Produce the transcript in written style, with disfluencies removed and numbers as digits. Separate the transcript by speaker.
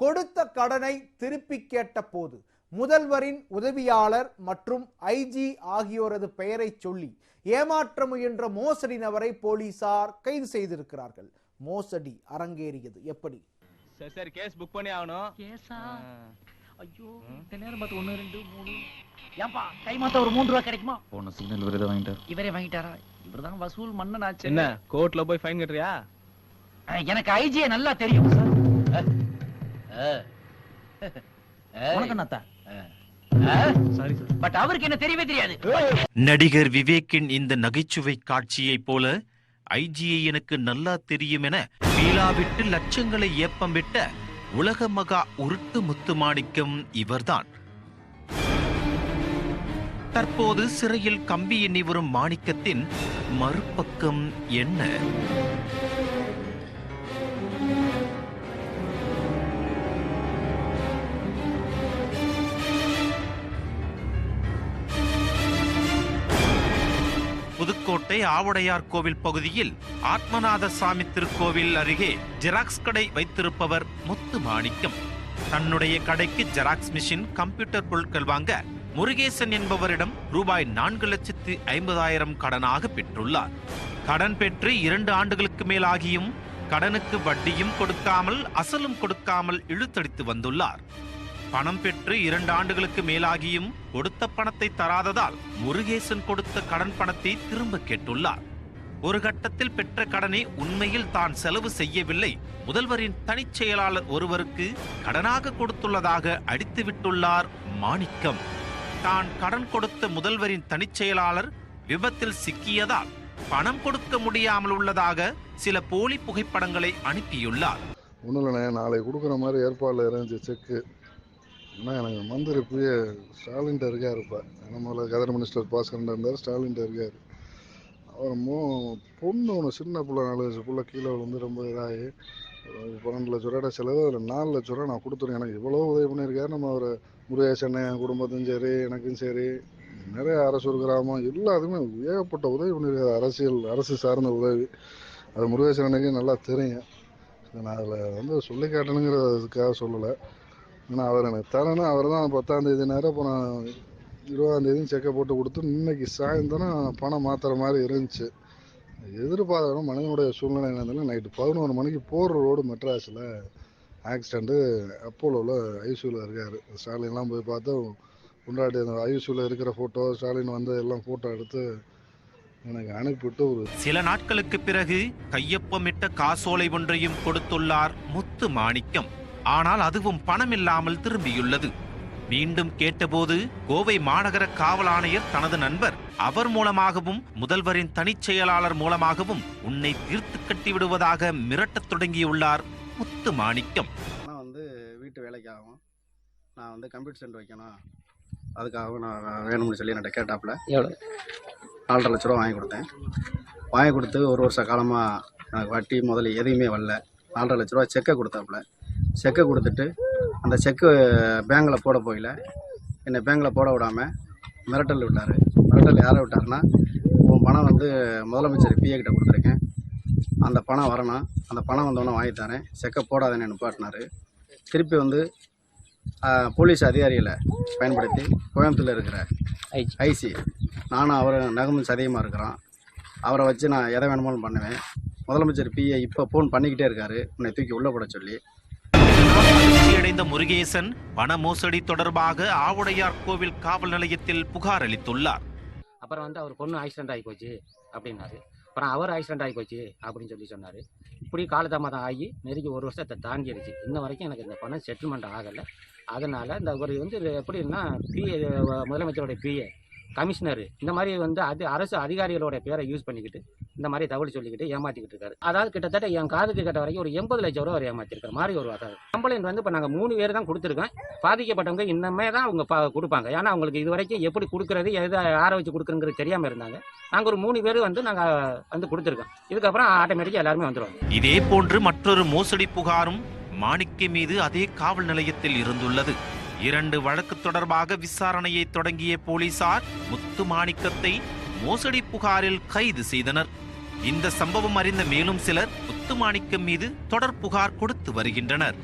Speaker 1: கொடுத்த கடனை திருப்பி கேட்ட போது முதல்வரின் உதவியாளர் மற்றும் ஐஜி ஆகியோரது பெயரை சொல்லி ஏமாற்ற முயன்ற மோசடி நபரை போலீசார் கைது செய்திருக்கிறார்கள். மோசடி அரங்கேறியது எப்படி?
Speaker 2: சரி கேஸ் புக் பண்ணி ஆகணும்.
Speaker 3: கேஸா? ஐயோ, இந்த நேரம் பார்த்து 1 2 3 ஏன்பா கை மாத்த ஒரு 3 ரூபாய் கிடைக்குமா?
Speaker 4: போன சிக்னல் விருதை வாங்கிட்டார்.
Speaker 3: இவரே வாங்கிட்டாரா? இவர்தான் வசூல் மன்னன் ஆச்சு.
Speaker 2: என்ன கோர்ட்ல போய் ஃபைன் கட்டுறியா?
Speaker 3: எனக்கு ஐஜியே நல்லா தெரியும் சார். உனக்கு என்னத்தா?
Speaker 2: Sorry sir.
Speaker 3: பட் அவருக்கு என்ன தெரியவே தெரியாது.
Speaker 5: நடிகர் விவேக்கின் இந்த நகைச்சுவை காட்சியைப் போல ஐஜியை எனக்கு நல்லா தெரியும் என பீலாவிட்டு லட்சங்களை ஏப்பம் விட்ட உலக மகா உருட்டு முத்துமாணிக்கம் இவர்தான். தற்போது சிறையில் கம்பி எண்ணி வரும் மாணிக்கத்தின் மறுபக்கம் என்ன? புதுக்கோட்டை ஆவுடையார் கோவில் பகுதியில் ஆத்மநாத சாமி திருக்கோவில் அருகே ஜெராக்ஸ் கடை வைத்திருப்பவர் முத்துமாணிக்கம். தன்னுடைய கடைக்கு ஜெராக்ஸ் மிஷின், கம்ப்யூட்டர் பொருட்கள் வாங்க முருகேசன் என்பவரிடம் ரூபாய் 4,50,000 கடனாக பெற்றுள்ளார். கடன் பெற்று 2 ஆண்டுகளுக்கு மேலாகியும் கடனுக்கு வட்டியும் கொடுக்காமல் அசலும் கொடுக்காமல் இழுத்தடித்து வந்துள்ளார். பணம் பெற்று 2 ஆண்டுகளுக்கு மேலாகியும் கொடுத்த பணத்தை தராததால் முருகேசன் கொடுத்த கடன் பணத்தை திரும்ப கேட்டுள்ளார். ஒரு கட்டத்தில் பெற்ற கடனை உண்மையில் தான் செலவு செய்யவில்லை, முதல்வரின் தனிச் செயலாளர் ஒருவருக்கு கடனாக கொடுத்துள்ளதாக அடித்துவிட்டுள்ளார் மாணிக்கம். தான் கடன் கொடுத்த முதல்வரின் தனிச் செயலாளர் விபத்தில் சிக்கியதால் பணம் கொடுக்க முடியாமல் உள்ளதாக சில போலி புகைப்படங்களை அனுப்பியுள்ளார்.
Speaker 6: ஒன்றும் இல்லைண்ணே, நாளைக்கு கொடுக்குற மாதிரி ஏற்பாடில் இருந்துச்சு செக்கு. ஏன்னா எனக்கு மந்திரி பிரிய ஸ்டாலின்ட்ட இருக்கார். இப்போ நம்மள கதர் மினிஸ்டர் பாஸ்கரன் இருந்தார், ஸ்டாலின்ட்ட இருக்கார். அவர் பொண்ணு ஒன்று சின்ன பிள்ளை 4 வயசு பிள்ளை கீழே வந்து ரொம்ப இதாகி 12 லட்ச ரூபாய் செலவு, அதில் 4 லட்ச ரூபா நான் கொடுத்துருக்கேன். எனக்கு இவ்வளோ உதவி பண்ணியிருக்காரு. நம்ம ஒரு முருகேசன் என் குடும்பத்தும் சரி, எனக்கும் சரி, நிறைய அரசு கிராமம் எல்லாத்துக்குமே ஏகப்பட்ட உதவி பண்ணியிருக்காரு. அரசு சார்ந்த உதவி. அது முருகேசன் எனக்கு நல்லா தெரியும். நான் அதில் வந்து சொல்லி காட்டணுங்கிறதுக்காக சொல்லலை. ஏன்னா அவர் எனக்கு தரேன்னா அவர் தான் 10ஆம் தேதி நேரம், இப்போ நான் 20ஆம் தேதி செக்கை போட்டு கொடுத்து இன்னைக்கு சாயந்தரம் பணம் மாற்றுற மாதிரி இருந்துச்சு. எதிர்பார்க்கணும் மனிதனுடைய சூழ்நிலை என்னதுன்னா, நைட்டு 11 மணிக்கு போகிற ரோடு மெட்ராஸில் ஆக்சிடெண்ட்டு. அப்போலோவில் ஐசியூவில் இருக்கார். ஸ்டாலின்லாம் போய் பார்த்தா முன்னாடி அந்த ஐசியூவில் இருக்கிற ஃபோட்டோ, ஸ்டாலின் வந்து எல்லாம் ஃபோட்டோ எடுத்து எனக்கு அனுப்பிவிட்டு
Speaker 5: சில நாட்களுக்கு பிறகு கையொப்பமிட்ட காசோலை ஒன்றையும் கொடுத்துள்ளார் முத்துமாணிக்கம். ஆனால் அதுவும் பணம் இல்லாமல் திரும்பியுள்ளது. மீண்டும் கேட்டபோது கோவை மாநகர காவல் ஆணையர் தனது நண்பர் அவர் மூலமாகவும் முதல்வரின் தனிச் செயலாளர் மூலமாகவும் உன்னை தீர்த்து கட்டி விடுவதாக மிரட்டத் தொடங்கியுள்ளார் முத்துமாணிக்கம்.
Speaker 7: நான் வந்து வீட்டு வேலைக்காகவும் நான் வந்து கம்ப்யூட்டர் சென்டர் வைக்கணும், அதுக்காக நான் வேணும்னு சொல்லி என்கிட்ட கேட்டாப்புல 4.5 லட்ச ரூபா வாங்கி கொடுத்தேன். வாங்கி கொடுத்து 1 வருஷ காலமாக எனக்கு வட்டி முதல்ல எதுவுமே வரல. 4.5 லட்ச ரூபா செக்கை கொடுத்தாப்புல. செக்கை கொடுத்துட்டு அந்த செக்கு பேங்கில் போட போயில என்னை பேங்கில் போட விடாமல் மிரட்டல் விட்டார். மிரட்டல் யாரை விட்டாருன்னா, உன் பணம் வந்து முதலமைச்சர் பிஏ கிட்ட கொடுத்துருக்கேன், அந்த பணம் வரணும், அந்த பணம் வந்தோடனே வாங்கி தரேன், செக்கை போடாதேன்னு நிப்பாட்டினார். திருப்பி வந்து போலீஸ் அதிகாரிகளை பயன்படுத்தி கோயம்புத்தூரில் இருக்கிற ஐசி, நானும் அவர் நகமும் சதியமாக இருக்கிறோம், அவரை வச்சு நான் எதை வேணுமாலும் பண்ணுவேன். முதலமைச்சர் பிஏ இப்போ ஃபோன் பண்ணிக்கிட்டே இருக்காரு, உன்னை தூக்கி உள்ளே போட சொல்லி.
Speaker 5: அடைந்த முருகேசன் பண மோசடி தொடர்பாக ஆவுடையார் கோவில் காவல் நிலையத்தில் புகார் அளித்துள்ளார்.
Speaker 3: அப்புறம் வந்து அவர் பொண்ணு ஆக்சிடென்ட் ஆகி போச்சு அப்படின்னாரு. அப்புறம் அவர் ஆக்சிடென்ட் ஆகி போச்சு அப்படின்னு சொல்லி சொன்னார். இப்படி காலதாமதம் ஆகி நெருங்கி 1 வருஷத்தை தாண்டிடுச்சு. இன்ன வரைக்கும் எனக்கு இந்த பணம் செட்டில்மெண்ட் ஆகலை. அதனால் இந்த ஒரு வந்து எப்படின்னா பிஏ, முதலமைச்சருடைய பிஏ, கமிஷனர், இந்த மாதிரி வந்து அரசு அதிகாரிகளோட பேரை யூஸ் பண்ணிக்கிட்டு இந்த மாதிரி தகவல் சொல்லிக்கிட்டு ஏமாற்றிக்கிட்டு இருக்காரு. அதாவது கிட்டத்தட்ட என் காதுக்கு கேட்ட வரைக்கும் ஒரு 80 லட்சம் ரூபா அவர் ஏமாற்றிருக்காரு. மாதிரி ஒரு அதாவது கம்ப்ளைண்ட் வந்து இப்போ நாங்கள் 3 பேர் தான் கொடுத்துருக்கோம். பாதிக்கப்பட்டவங்க இன்னமே தான் அவங்க கொடுப்பாங்க. ஏன்னா அவங்களுக்கு இது வரைக்கும் எப்படி கொடுக்குறது, எதை யாரை வச்சு கொடுக்குறங்கிறது தெரியாமல் இருந்தாங்க. நாங்கள் ஒரு 3 பேர் வந்து நாங்கள் வந்து கொடுத்துருக்கோம். இதுக்கப்புறம் ஆட்டோமேட்டிக்காக எல்லாருமே வந்துடுவாங்க.
Speaker 5: இதே போன்று மற்றொரு மோசடி புகாரும் மாணிக்கம் மீது அதே காவல் நிலையத்தில் இருந்துள்ளது. 2 வழக்கு தொடர்பாக விசாரணையை தொடங்கிய போலீசார் முத்துமாணிக்கத்தை மோசடி புகாரில் கைது செய்தனர். இந்த சம்பவம் அறிந்த மேலும் சிலர் முத்துமாணிக்கம் மீது தொடர் புகார் கொடுத்து வருகின்றனர்.